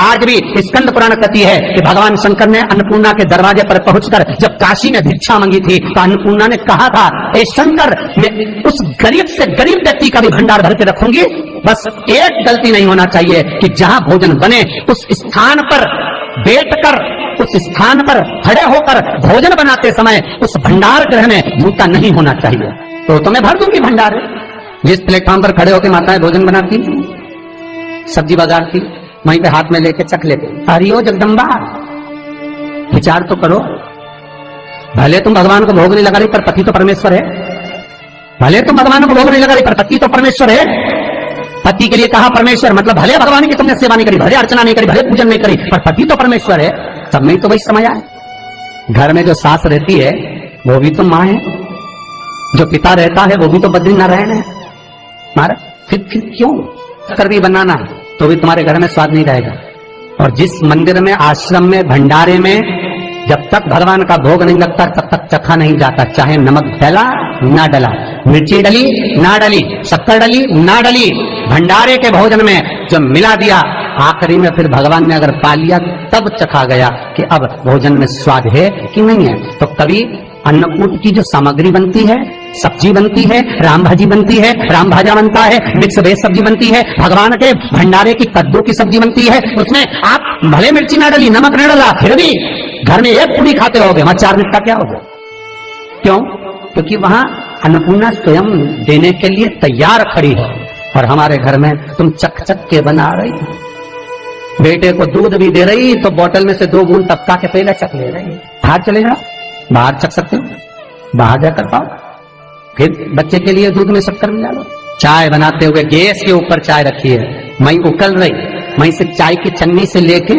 आज भी स्कंद पुराण कहती है कि भगवान शंकर ने अन्नपूर्णा के दरवाजे पर पहुंचकर जब काशी में भिक्षा मांगी थी तो अन्नपूर्णा ने कहा था, ए शंकर, मैं उस गरीब से गरीब व्यक्ति का भी भंडार भर के रखूंगी, बस एक गलती नहीं होना चाहिए कि जहां भोजन बने उस स्थान पर बैठकर, उस स्थान पर खड़े होकर भोजन बनाते समय उस भंडार गृह में जूता नहीं होना चाहिए। तो मैं भर दूंगी भंडार। जिस प्लेटफॉर्म पर खड़े होकर माताएं भोजन बनाती, सब्जी बगाड़ती, वहीं पे हाथ में लेके चख लेते, हरिओ जगदम्बा, विचार तो करो। भले तुम भगवान को भोग नहीं लगा रही पर पति तो परमेश्वर है। भले तुम भगवान को भोग नहीं लगा रही पर पति तो परमेश्वर है। पति के लिए कहा परमेश्वर, मतलब भले भगवान की तुमने सेवा नहीं करी, भले अर्चना नहीं करी, भले पूजन नहीं करी, पर पति तो परमेश्वर है। सब में तो वही समय आए। घर में जो सास रहती है वो भी तो माँ है, जो पिता रहता है वो भी तो बद्रीनारायण है। मारा फिर क्यों कर भी बनाना तो भी तुम्हारे घर में स्वाद नहीं रहेगा। और जिस मंदिर में, आश्रम में, भंडारे में जब तक भगवान का भोग नहीं लगता तब तक चखा नहीं जाता, चाहे नमक डला ना डला, मिर्ची डली ना डली, शक्कर डली ना डली, भंडारे के भोजन में जो मिला दिया आखिरी में फिर भगवान ने अगर पा लिया तब चखा गया कि अब भोजन में स्वाद है कि नहीं है। तो कभी अन्नकूट की जो सामग्री बनती है, सब्जी बनती है, राम भाजी बनती है, राम भाजा बनता है, मिक्स वेज सब्जी बनती है, भगवान के भंडारे की कद्दू की सब्जी बनती है, उसमें आप भले मिर्ची ना डली, नमक न डला, फिर भी घर में एक पूरी खाते होगे, वहां 4 मिनट का क्या होगा? क्यों? क्योंकि वहां अन्नपूर्णा स्वयं देने के लिए तैयार खड़ी है। और हमारे घर में तुम चक चक के बना रही, बेटे को दूध भी दे रही तो बोतल में से 2 बूंद टपका के पहले चक ले रही। बाहर चले जाओ, बाहर चख सकते हो, बाहर जाकर पाओ, फिर बच्चे के लिए दूध में शक्कर मिला लो। चाय बनाते हुए गैस के ऊपर चाय रखी है, मई उकल रही, मई से चाय की चन्नी से लेके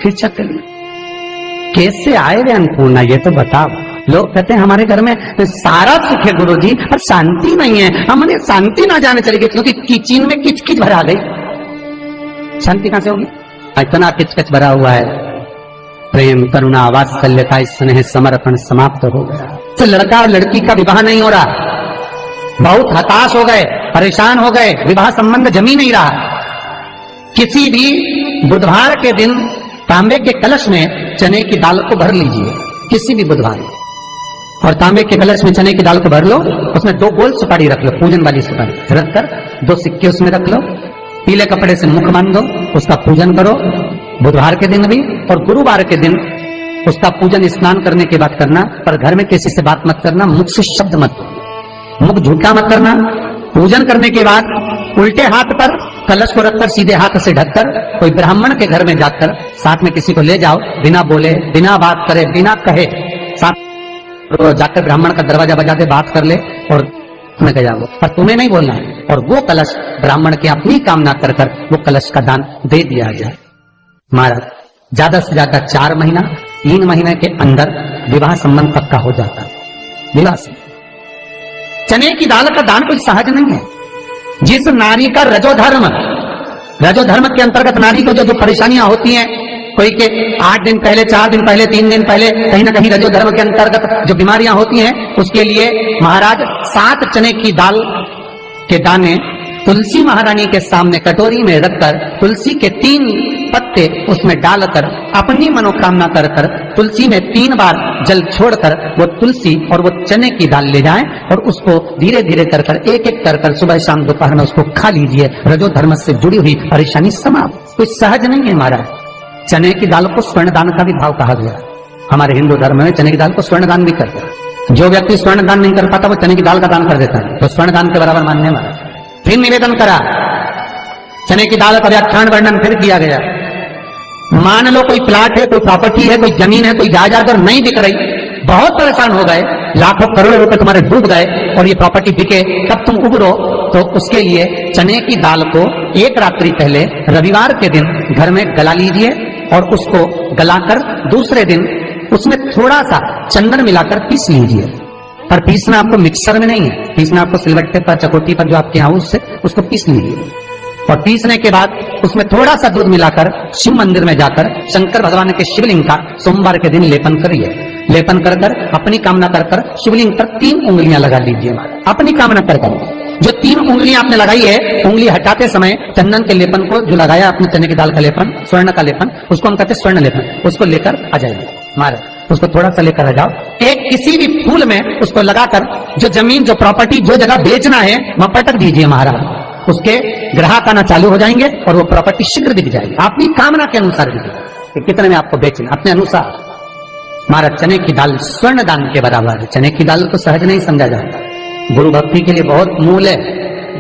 फिर चख ली। कैसे आए वे अन्नपूर्णा, ये तो बताओ। लोग कहते हैं हमारे घर में सारा सुख है गुरुजी, पर शांति नहीं है। हमने शांति ना जाने चली गई क्योंकि किचन में किच किच भरा गई। शांति कहां से होगी? इतना किच किच भरा हुआ है। प्रेम, करुणा, वात्सल्यता, स्नेह, समर्पण समाप्त हो गया। तो लड़का और लड़की का विवाह नहीं हो रहा, बहुत हताश हो गए, परेशान हो गए, विवाह संबंध जमी नहीं रहा। किसी भी बुधवार के दिन तांबे के कलश में चने की दाल को भर लीजिए, किसी भी बुधवार, और तांबे के कलश में चने की दाल को भर लो, उसमें 2 गोल सुपारी रख लो, पूजन वाली सुपारी रखकर 2 सिक्के उसमें रख लो, पीले कपड़े से मुख बांध दो, उसका पूजन करो बुधवार के दिन भी, और गुरुवार के दिन उसका पूजन स्नान करने के बाद करना। पर घर में किसी से बात मत करना, मुख से शब्द मत, मुख झूठा मत करना। पूजन करने के बाद उल्टे हाथ पर कलश को रखकर सीधे हाथ से ढककर कोई ब्राह्मण के घर में जाकर साथ में किसी को ले जाओ, बिना बोले, बिना बात करे, बिना कहे, साथ जाकर ब्राह्मण का दरवाजा बजा दे, बात कर ले और तुम्हें गया वो, पर तुम्हें नहीं बोलना है। और वो कलश ब्राह्मण की अपनी कामना कर कर वो कलश का दान दे दिया जाए। महाराज ज्यादा से ज्यादा 4 महीना, 3 महीने के अंदर विवाह संबंध पक्का हो जाता है। विवाह से चने की दाल का दान कोई सहज नहीं है। जिस नारी का रजोधर्म के अंतर्गत नारी को जो परेशानियां होती हैं, कोई के 8 दिन पहले, 4 दिन पहले, 3 दिन पहले कहीं ना कहीं रजोधर्म के अंतर्गत जो बीमारियां होती हैं, उसके लिए महाराज 7 चने की दाल के दाने तुलसी महारानी के सामने कटोरी में रखकर तुलसी के 3 पत्ते उसमें डालकर अपनी मनोकामना कर कर तुलसी में 3 बार जल छोड़कर वो तुलसी और वो चने की दाल ले जाएं और उसको धीरे धीरे कर कर एक एक कर कर सुबह शाम दोपहर में उसको खा लीजिए। रजोधर्म से जुड़ी हुई परेशानी समाप्त। कोई सहज नहीं है महाराज। चने की दाल को स्वर्ण दान का भी भाव कहा गया। हमारे हिंदू धर्म में चने की दाल को स्वर्ण दान भी करते हैं। जो व्यक्ति स्वर्ण दान नहीं कर पाता वो चने की दाल का दान कर देता है, तो स्वर्ण दान के बराबर मानने वाला। फिर निवेदन करा, चने की दाल का व्याख्यान वर्णन फिर किया गया। मान लो कोई प्लाट है, कोई प्रॉपर्टी है, कोई जमीन है, कोई जायदाद अगर नहीं बिक रही, बहुत परेशान हो गए, लाखों करोड़ों रुपए तुम्हारे डूब गए और ये प्रॉपर्टी बिके, तब तुम उबरो, तो उसके लिए चने की दाल को 1 रात्रि पहले रविवार के दिन घर में गला लीजिए और उसको गलाकर दूसरे दिन उसमें थोड़ा सा चंदन मिलाकर पीस लीजिए। पर पीसना आपको मिक्सर में नहीं है, पीसना आपको सिलबट्टे पर, चकोटी पर जो आपके यहाँ उससे उसको पीस लीजिए। और पीसने के बाद उसमें थोड़ा सा दूध मिलाकर शिव मंदिर में जाकर शंकर भगवान के शिवलिंग का सोमवार के दिन लेपन करिए। लेपन कर कर अपनी कामना कर कर शिवलिंग पर 3 उंगलियां लगा लीजिए। अपनी कामना कर कर जो 3 उंगलियां आपने लगाई है, उंगली हटाते समय चंदन के लेपन को जो लगाया आपने, चने की दाल का लेपन, स्वर्ण का लेपन, उसको हम कहते हैं स्वर्ण लेपन, उसको लेकर आ जाइए महाराज, उसको थोड़ा सा लेकर आ जाओ। एक किसी भी फूल में उसको लगाकर जो जमीन, जो प्रॉपर्टी, जो जगह बेचना है वहां पटक दीजिए महाराज, उसके ग्राहक आना चालू हो जाएंगे और वो प्रॉपर्टी शीघ्र दिख जाएगी, अपनी कामना के अनुसार दिखेगी कि कितने में आपको बेचना, अपने अनुसार। महाराज चने की दाल स्वर्ण दान के बराबर है। चने की दाल को सहज नहीं समझा जाता, गुरु भक्ति के लिए बहुत मूल है।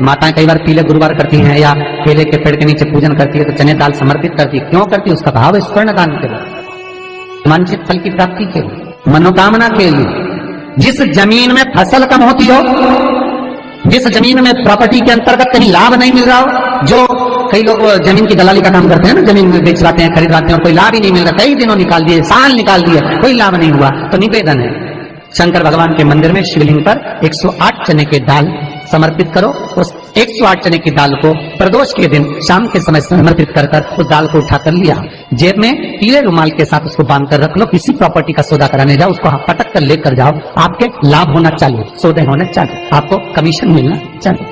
माताएं कई बार पीले गुरुवार करती हैं या केले के पेड़ के नीचे पूजन करती है तो चने दाल समर्पित करती है, क्यों करती है? उसका भाव है स्वर्ण दान के लिए, वांछित फल की प्राप्ति के लिए, मनोकामना के लिए। जिस जमीन में फसल कम होती हो, जिस जमीन में प्रॉपर्टी के अंतर्गत कहीं लाभ नहीं मिल रहा हो, जो कई लोग जमीन की दलाली का काम करते हैं ना, जमीन बेचवाते हैं, खरीदवाते हैं और कोई लाभ ही नहीं मिल रहा, कई दिनों निकाल दिए, साल निकाल दिए, कोई लाभ नहीं हुआ, तो निवेदन है शंकर भगवान के मंदिर में शिवलिंग पर 108 चने के दाल समर्पित करो। उस 108 चने की दाल को प्रदोष के दिन शाम के समय समर्पित कर उस दाल को उठाकर लिया, जेब में पीले रुमाल के साथ उसको बांध कर रख लो, किसी प्रॉपर्टी का सौदा कराने जाओ, उसको पटक कर लेकर जाओ, आपके लाभ होना चालू, सौदे होने चालू, आपको कमीशन मिलना चालू।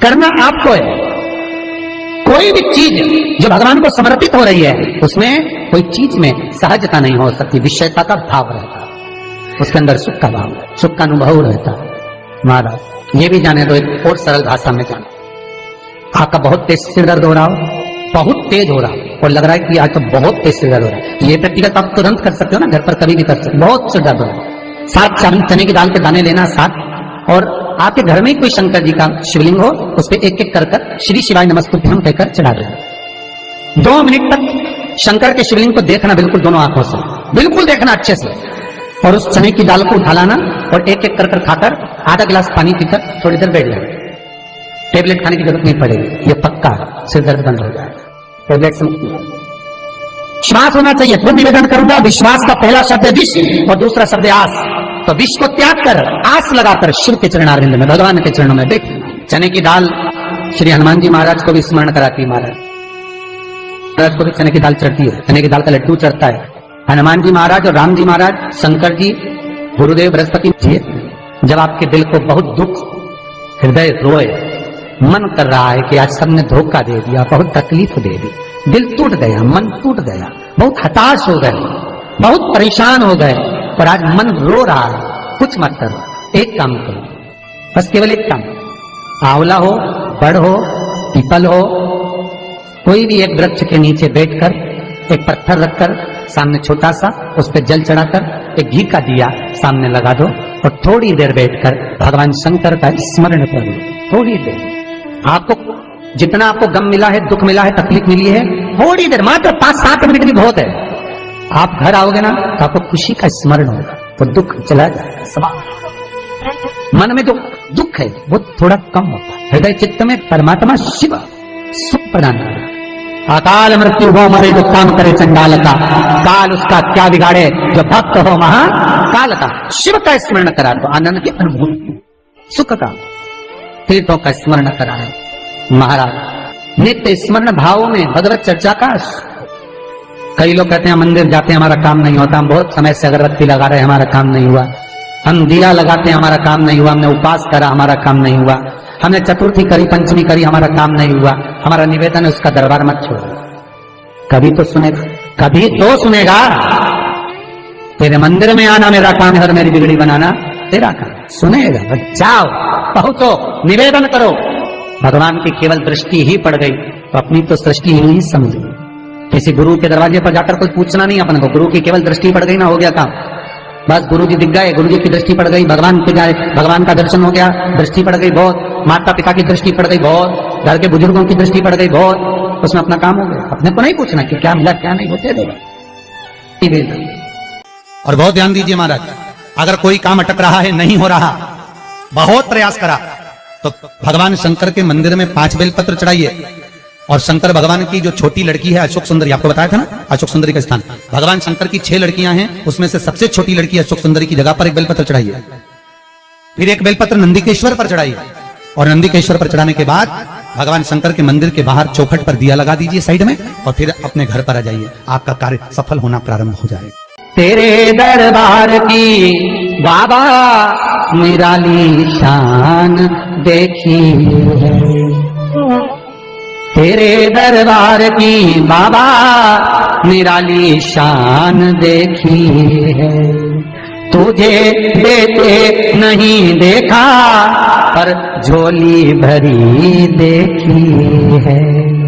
करना आपको है। कोई भी चीज जो भगवान को समर्पित हो रही है उसमें कोई चीज में सहजता नहीं हो सकती, विषयता का भाव रहता है, उसके अंदर सुख का भाव, सुख का अनुभव रहता है। महाराज ये भी जाने दो, एक और सरल भाषा में जाने, आपका बहुत तेज सिर दर्द हो रहा हो, बहुत तेज हो रहा हो और लग रहा है कि आज तो बहुत तेज सिर दर्द हो रहा है, ये व्यक्तिगत आप तुरंत कर सकते हो ना, घर पर कभी भी कर सकते हो, बहुत सिर दर्द हो रहा है, 7 चने की दाल के दाने लेना 7, और आपके घर में ही कोई शंकर जी का शिवलिंग हो, उस पर एक एक कर श्री शिवाय नमस्तुभ्यम कहकर चढ़ा देना। 2 मिनट तक शंकर के शिवलिंग को देखना, बिल्कुल दोनों आंखों से बिल्कुल देखना अच्छे से, और उस चने की दाल को उठा लाना और एक एक कर खाकर आधा गिलास पानी पीकर थोड़ी देर बैठ जाए। टेबलेट खाने की जरूरत नहीं पड़ेगी, ये पक्का सिर दर्द बंद हो जाएगा, टेबलेट से श्वास होना चाहिए। फिर निवेदन करूंगा, विश्वास का पहला शब्द है विष और दूसरा शब्द है आस, तो विष को त्याग कर आस लगाकर शिव के चरणारविंद में, भगवान के चरणों में बैठ। चने की दाल श्री हनुमान जी महाराज को भी स्मरण कराती है, महाराज को भी चने की दाल चढ़ती है, चने की दाल का लड्डू चढ़ता है। हनुमान जी महाराज और राम जी महाराज, शंकर जी, गुरुदेव बृहस्पति जी, जब आपके दिल को बहुत दुख, हृदय रोए, मन कर रहा है कि आज सबने धोखा दे दिया, बहुत तकलीफ दे दी, दिल टूट गया, मन टूट गया, बहुत हताश हो गए, बहुत परेशान हो गए और आज मन रो रहा है, कुछ मत करो, एक काम करो, बस केवल एक काम, आंवला हो, बड़ हो, पीपल हो, कोई भी एक वृक्ष के नीचे बैठकर एक पत्थर रखकर सामने छोटा सा, उस पर जल चढ़ाकर एक घी का दिया सामने लगा दो और थोड़ी देर बैठकर भगवान शंकर का स्मरण कर लो। थोड़ी देर, आपको जितना आपको गम मिला है, दुख मिला है, तकलीफ मिली है, थोड़ी देर, मात्र 5-7 मिनट भी बहुत है। आप घर आओगे ना तो आपको खुशी का स्मरण होगा, तो दुख चला जाएगा, समाप्त। मन में जो दुख है वो थोड़ा कम होता है, हृदय चित्त में परमात्मा शिव सुख प्रदान करेगा। अकाल मृत्यु हो मरे जो काम करे चंडाल का, काल उसका क्या बिगाड़े जो भक्त हो महाकाल का। शिव का स्मरण करा तो आनंद की अनुभूति, सुख का, तीर्थों का स्मरण कराए महाराज, नित्य स्मरण भावों में भगवत चर्चा का। कई लोग कहते हैं मंदिर जाते हैं हमारा काम नहीं होता, हम बहुत समय से अगरबत्ती लगा रहे हैं हमारा काम नहीं हुआ, हम दिया लगाते हैं हमारा काम नहीं हुआ, हमने उपास करा हमारा काम नहीं हुआ, हमने चतुर्थी करी, पंचमी करी, हमारा काम नहीं हुआ, हमारा निवेदन है उसका दरबार मत छोड़ो। कभी तो सुनेगा, कभी तो सुनेगा। तेरे मंदिर में आना मेरा काम है और मेरी बिगड़ी बनाना तेरा काम, सुनेगा। जाओ, पहुंचो, निवेदन करो। भगवान की केवल दृष्टि ही पड़ गई तो अपनी तो सृष्टि ही नहीं समझ गई। किसी गुरु के दरवाजे पर जाकर कोई पूछना नहीं अपन को, गुरु की केवल दृष्टि पड़ गई ना, हो गया काम। बस गुरु जी दिख गए, गुरु जी की दृष्टि पड़ गई, भगवान पे जाए, भगवान का दर्शन हो गया, दृष्टि पड़ गई बहुत, माता पिता की दृष्टि पड़ गई बहुत, घर के बुजुर्गों की दृष्टि पड़ गई बहुत, उसमें अपना काम हो गया। अपने को नहीं पूछना कि क्या मिला क्या नहीं, होते देगा। और बहुत ध्यान दीजिए महाराज, अगर कोई काम अटक रहा है, नहीं हो रहा, बहुत प्रयास करा, तो भगवान शंकर के मंदिर में 5 बेलपत्र चढ़ाइए। और शंकर भगवान की जो छोटी लड़की है अशोक सुंदरी, आपको बताया था ना अशोक सुंदरी का स्थान, भगवान शंकर की 6 लड़कियां हैं, उसमें से सबसे छोटी लड़की अशोक सुंदरी की जगह पर एक बेलपत्र चढ़ाइए। फिर एक बेलपत्र नंदिकेश्वर पर चढ़ाइए, और नंदिकेश्वर पर चढ़ाने के बाद भगवान शंकर के मंदिर के बाहर चौखट पर दिया लगा दीजिए साइड में, और फिर अपने घर पर आ जाइए, आपका कार्य सफल होना प्रारंभ हो जाएगा। तेरे दरबार की बाबा निराली शान देखी है, तेरे दरबार की बाबा निराली शान देखी है। तुझे देते नहीं देखा पर झोली भरी देखी है।